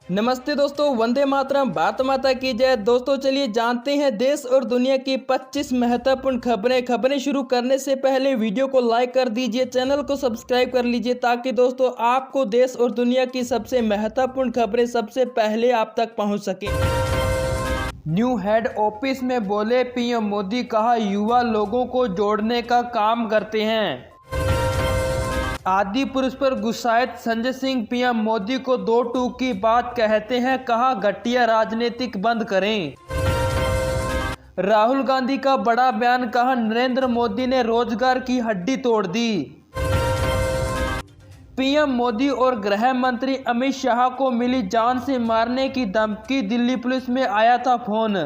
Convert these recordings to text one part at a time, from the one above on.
नमस्ते दोस्तों, वंदे मातरम, भारत माता की जय। दोस्तों चलिए जानते हैं देश और दुनिया की 25 महत्वपूर्ण खबरें शुरू करने से पहले वीडियो को लाइक कर दीजिए, चैनल को सब्सक्राइब कर लीजिए ताकि दोस्तों आपको देश और दुनिया की सबसे महत्वपूर्ण खबरें सबसे पहले आप तक पहुंच सके। न्यू हेड ऑफिस में बोले पीएम मोदी, कहा युवा लोगों को जोड़ने का काम करते हैं। आदि पुरुष पर गुस्साए संजय सिंह, पीएम मोदी को दो टूक की बात कहते हैं, कहा घटिया राजनीतिक बंद करें। राहुल गांधी का बड़ा बयान, कहा नरेंद्र मोदी ने रोजगार की हड्डी तोड़ दी। पीएम मोदी और गृह मंत्री अमित शाह को मिली जान से मारने की धमकी, दिल्ली पुलिस में आया था फोन।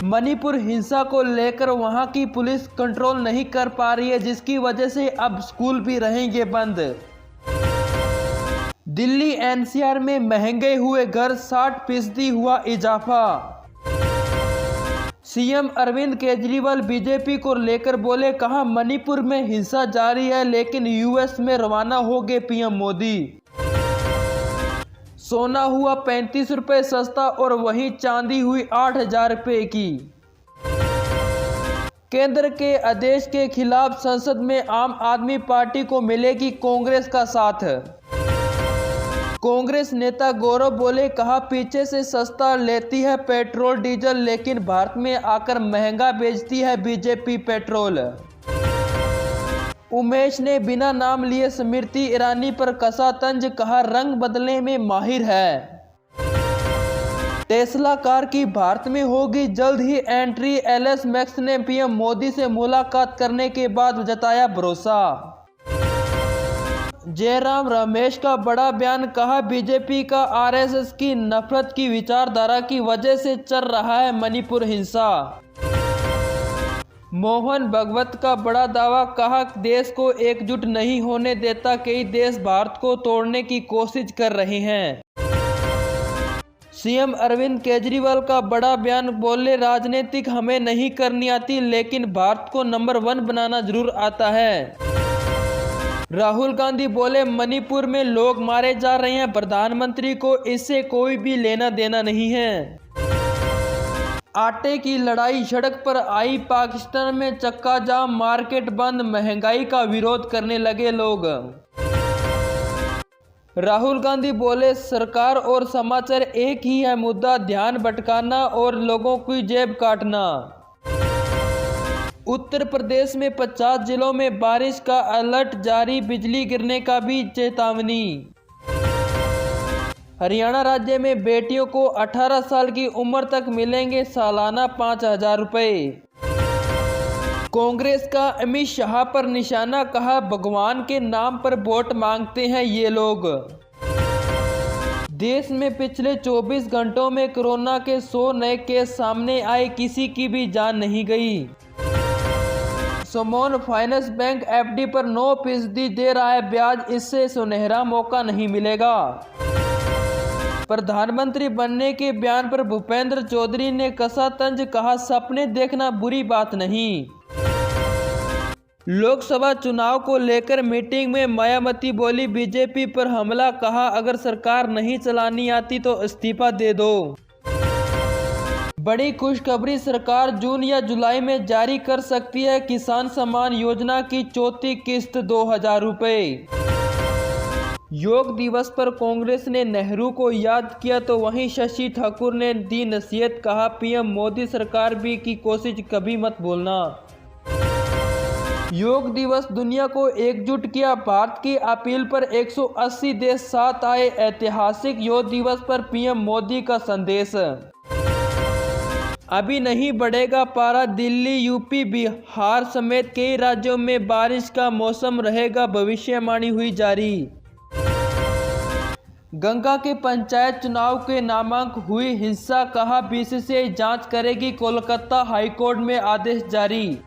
मणिपुर हिंसा को लेकर वहां की पुलिस कंट्रोल नहीं कर पा रही है, जिसकी वजह से अब स्कूल भी रहेंगे बंद। दिल्ली एनसीआर में महंगे हुए घर, 60% हुआ इजाफा। सीएम अरविंद केजरीवाल बीजेपी को लेकर बोले, कहा मणिपुर में हिंसा जारी है लेकिन यूएस में रवाना हो गए पीएम मोदी। सोना हुआ 35 रुपए सस्ता और वहीं चांदी हुई 8,000 रुपए की। केंद्र के आदेश के खिलाफ संसद में आम आदमी पार्टी को मिलेगी कांग्रेस का साथ। कांग्रेस नेता गौरव बोले, कहा पीछे से सस्ता लेती है पेट्रोल डीजल लेकिन भारत में आकर महंगा बेचती है बीजेपी पेट्रोल। उमेश ने बिना नाम लिए स्मृति ईरानी पर कसा तंज, कहा रंग बदलने में माहिर है। टेस्ला कार की भारत में होगी जल्द ही एंट्री, एलएस मैक्स ने पीएम मोदी से मुलाकात करने के बाद जताया भरोसा। जयराम रमेश का बड़ा बयान, कहा बीजेपी का आरएसएस की नफरत की विचारधारा की वजह से चल रहा है मणिपुर हिंसा। मोहन भागवत का बड़ा दावा, कहा देश को एकजुट नहीं होने देता, कई देश भारत को तोड़ने की कोशिश कर रहे हैं। सीएम अरविंद केजरीवाल का बड़ा बयान, बोले राजनीतिक हमें नहीं करनी आती लेकिन भारत को नंबर 1 बनाना जरूर आता है। राहुल गांधी बोले मणिपुर में लोग मारे जा रहे हैं, प्रधानमंत्री को इससे कोई भी लेना देना नहीं है। आटे की लड़ाई, सड़क पर आई पाकिस्तान में चक्का जाम, मार्केट बंद, महंगाई का विरोध करने लगे लोग। राहुल गांधी बोले सरकार और समाचार एक ही है, मुद्दा ध्यान भटकाना और लोगों की जेब काटना। उत्तर प्रदेश में 50 जिलों में बारिश का अलर्ट जारी, बिजली गिरने का भी चेतावनी। हरियाणा राज्य में बेटियों को 18 साल की उम्र तक मिलेंगे सालाना 5,000 रुपए। कांग्रेस का अमित शाह पर निशाना, कहा भगवान के नाम पर वोट मांगते हैं ये लोग। देश में पिछले 24 घंटों में कोरोना के 100 नए केस सामने आए, किसी की भी जान नहीं गई। स्मॉल फाइनेंस बैंक एफडी पर 9% दे रहा है ब्याज, इससे सुनहरा मौका नहीं मिलेगा। प्रधानमंत्री बनने के बयान पर भूपेंद्र चौधरी ने कसा तंज, कहा सपने देखना बुरी बात नहीं। लोकसभा चुनाव को लेकर मीटिंग में मायावती बोली बीजेपी पर हमला, कहा अगर सरकार नहीं चलानी आती तो इस्तीफा दे दो। बड़ी खुशखबरी, सरकार जून या जुलाई में जारी कर सकती है किसान सम्मान योजना की चौथी किस्त 2,000 रुपए। योग दिवस पर कांग्रेस ने नेहरू को याद किया तो वहीं शशि ठाकुर ने दी नसीहत, कहा पीएम मोदी सरकार भी की कोशिश कभी मत भूलना। योग दिवस दुनिया को एकजुट किया, भारत की अपील पर 180 देश साथ आए, ऐतिहासिक योग दिवस पर पीएम मोदी का संदेश। अभी नहीं बढ़ेगा पारा, दिल्ली यूपी बिहार समेत कई राज्यों में बारिश का मौसम रहेगा, भविष्यवाणी हुई जारी। गंगा के पंचायत चुनाव के नामांक हुई हिंसा, कहा बीसीसीआई जांच करेगी, कोलकाता हाईकोर्ट में आदेश जारी।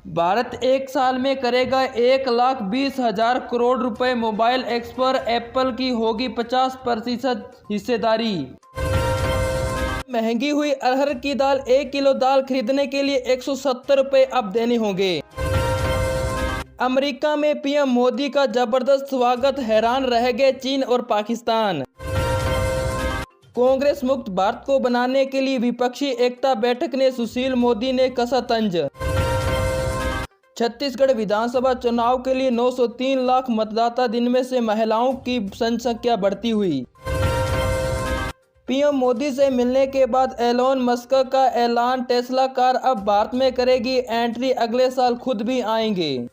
भारत एक साल में करेगा 1,20,000 करोड़ रुपए मोबाइल एक्सपोर्ट, एप्पल की होगी 50% हिस्सेदारी। महंगी हुई अरहर की दाल, 1 किलो दाल खरीदने के लिए 170 रुपए अब देने होंगे। अमेरिका में पीएम मोदी का जबरदस्त स्वागत, हैरान रह गए चीन और पाकिस्तान। कांग्रेस मुक्त भारत को बनाने के लिए विपक्षी एकता बैठक ने सुशील मोदी ने कसा तंज। छत्तीसगढ़ विधानसभा चुनाव के लिए 903 लाख मतदाता, दिन में से महिलाओं की जनसंख्या बढ़ती हुई। पीएम मोदी से मिलने के बाद एलोन मस्क का ऐलान, टेस्ला कार अब भारत में करेगी एंट्री, अगले साल खुद भी आएंगे।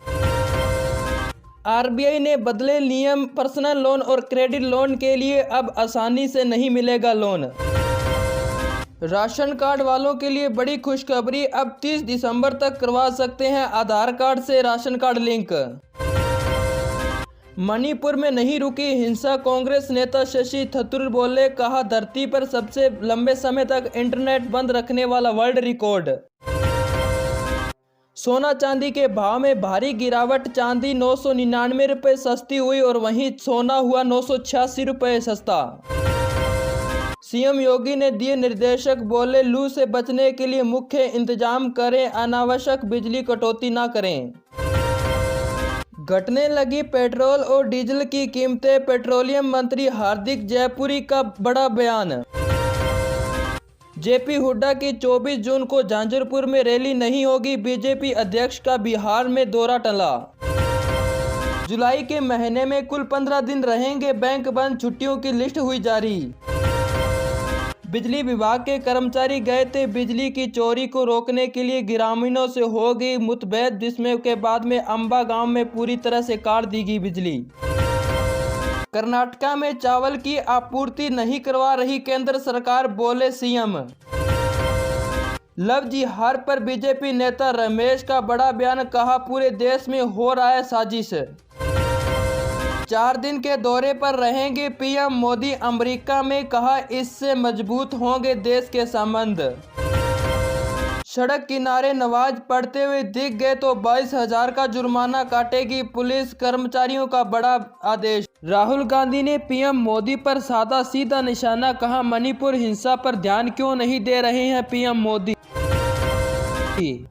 आरबीआई ने बदले नियम, पर्सनल लोन और क्रेडिट लोन के लिए अब आसानी से नहीं मिलेगा लोन। राशन कार्ड वालों के लिए बड़ी खुशखबरी, अब 30 दिसंबर तक करवा सकते हैं आधार कार्ड से राशन कार्ड लिंक। मणिपुर में नहीं रुकी हिंसा, कांग्रेस नेता शशि थरूर बोले, कहा धरती पर सबसे लंबे समय तक इंटरनेट बंद रखने वाला वर्ल्ड रिकॉर्ड। सोना चांदी के भाव में भारी गिरावट, चांदी 999 रुपये सस्ती हुई और वहीं सोना हुआ 986 रुपये सस्ता। सीएम योगी ने दिए निर्देशक, बोले लू से बचने के लिए मुख्य इंतजाम करें, अनावश्यक बिजली कटौती ना करें। घटने लगी पेट्रोल और डीजल की कीमतें, पेट्रोलियम मंत्री हार्दिक जयपुरी का बड़ा बयान। जेपी हुड्डा की 24 जून को झांझरपुर में रैली नहीं होगी, बीजेपी अध्यक्ष का बिहार में दौरा टला। जुलाई के महीने में कुल 15 दिन रहेंगे बैंक बंद, छुट्टियों की लिस्ट हुई जारी। बिजली विभाग के कर्मचारी गए थे बिजली की चोरी को रोकने के लिए, ग्रामीणों से हो गई मुठभेड़, जिसमें के बाद में अंबा गांव में पूरी तरह से काट दी गई बिजली। कर्नाटका में चावल की आपूर्ति नहीं करवा रही केंद्र सरकार, बोले सीएम। लव जिहाद पर बीजेपी नेता रमेश का बड़ा बयान, कहा पूरे देश में हो रहा है साजिश। 4 दिन के दौरे पर रहेंगे पीएम मोदी अमेरिका में, कहा इससे मजबूत होंगे देश के संबंध। सड़क किनारे नमाज पढ़ते हुए दिख गए तो 22,000 का जुर्माना काटेगी पुलिस, कर्मचारियों का बड़ा आदेश। राहुल गांधी ने पीएम मोदी पर साधा सीधा निशाना, कहा मणिपुर हिंसा पर ध्यान क्यों नहीं दे रहे हैं पीएम मोदी।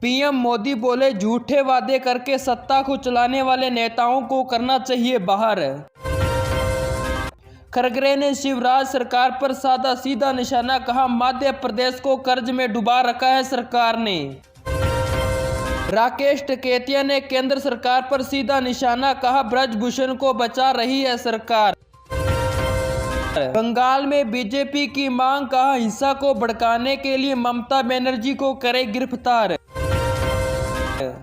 पीएम मोदी बोले झूठे वादे करके सत्ता को चलाने वाले नेताओं को करना चाहिए बाहर। खड़गे ने शिवराज सरकार पर साधा सीधा निशाना, कहा मध्य प्रदेश को कर्ज में डुबा रखा है सरकार ने। राकेश टिकैत ने केंद्र सरकार पर सीधा निशाना, कहा ब्रजभूषण को बचा रही है सरकार। बंगाल में बीजेपी की मांग, कहा हिंसा को भड़काने के लिए ममता बनर्जी को करे गिरफ्तार।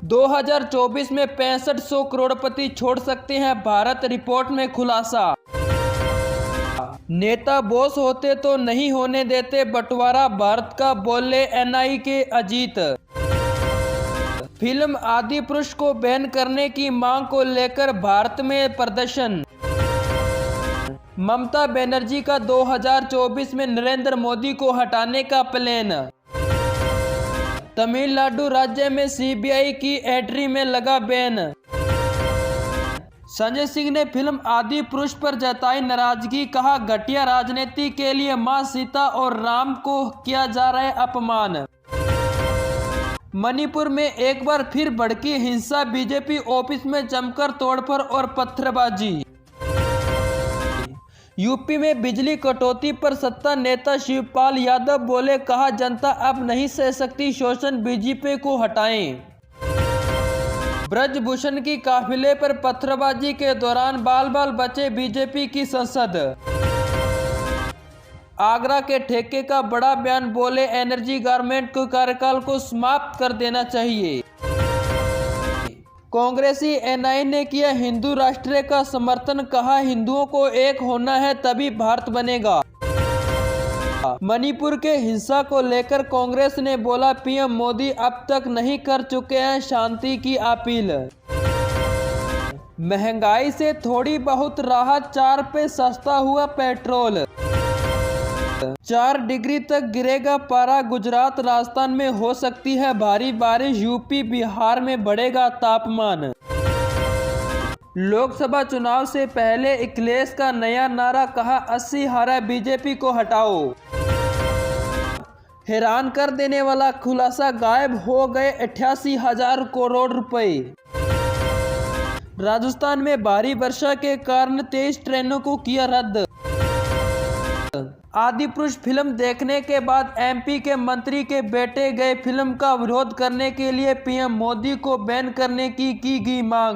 2024 में 6500 करोड़पति छोड़ सकते हैं भारत, रिपोर्ट में खुलासा। नेता बॉस होते तो नहीं होने देते बंटवारा भारत का, बोले एनआई के अजीत। फिल्म आदिपुरुष को बैन करने की मांग को लेकर भारत में प्रदर्शन। ममता बनर्जी का 2024 में नरेंद्र मोदी को हटाने का प्लान। तमिलनाडु राज्य में सीबीआई की एंट्री में लगा बैन। संजय सिंह ने फिल्म आदिपुरुष पर जताई नाराजगी, कहा घटिया राजनीति के लिए मां सीता और राम को किया जा रहा है अपमान। मणिपुर में एक बार फिर भड़की हिंसा, बीजेपी ऑफिस में जमकर तोड़फोड़ और पत्थरबाजी। यूपी में बिजली कटौती पर सत्ता नेता शिवपाल यादव बोले, कहा जनता अब नहीं सह सकती शोषण, बीजेपी को हटाएं। ब्रजभूषण की काफिले पर पत्थरबाजी के दौरान बाल बाल बचे बीजेपी की सांसद। आगरा के ठेके का बड़ा बयान, बोले एनर्जी गवर्नमेंट को कार्यकाल को समाप्त कर देना चाहिए। कांग्रेसी एनआई ने किया हिंदू राष्ट्र का समर्थन, कहा हिंदुओं को एक होना है तभी भारत बनेगा। मणिपुर के हिंसा को लेकर कांग्रेस ने बोला, पीएम मोदी अब तक नहीं कर चुके हैं शांति की अपील। महंगाई से थोड़ी बहुत राहत, 4 पे सस्ता हुआ पेट्रोल। 4 डिग्री तक गिरेगा पारा, गुजरात राजस्थान में हो सकती है भारी बारिश, यूपी बिहार में बढ़ेगा तापमान। लोकसभा चुनाव से पहले अखिलेश का नया नारा, कहा 80 हारा बीजेपी को हटाओ। हैरान कर देने वाला खुलासा, गायब हो गए 88,000 करोड़ रुपए। राजस्थान में भारी वर्षा के कारण 23 ट्रेनों को किया रद्द। आदिपुरुष फिल्म देखने के बाद एमपी के मंत्री के बेटे गए फिल्म का विरोध करने के लिए पीएम मोदी को बैन करने की गई मांग।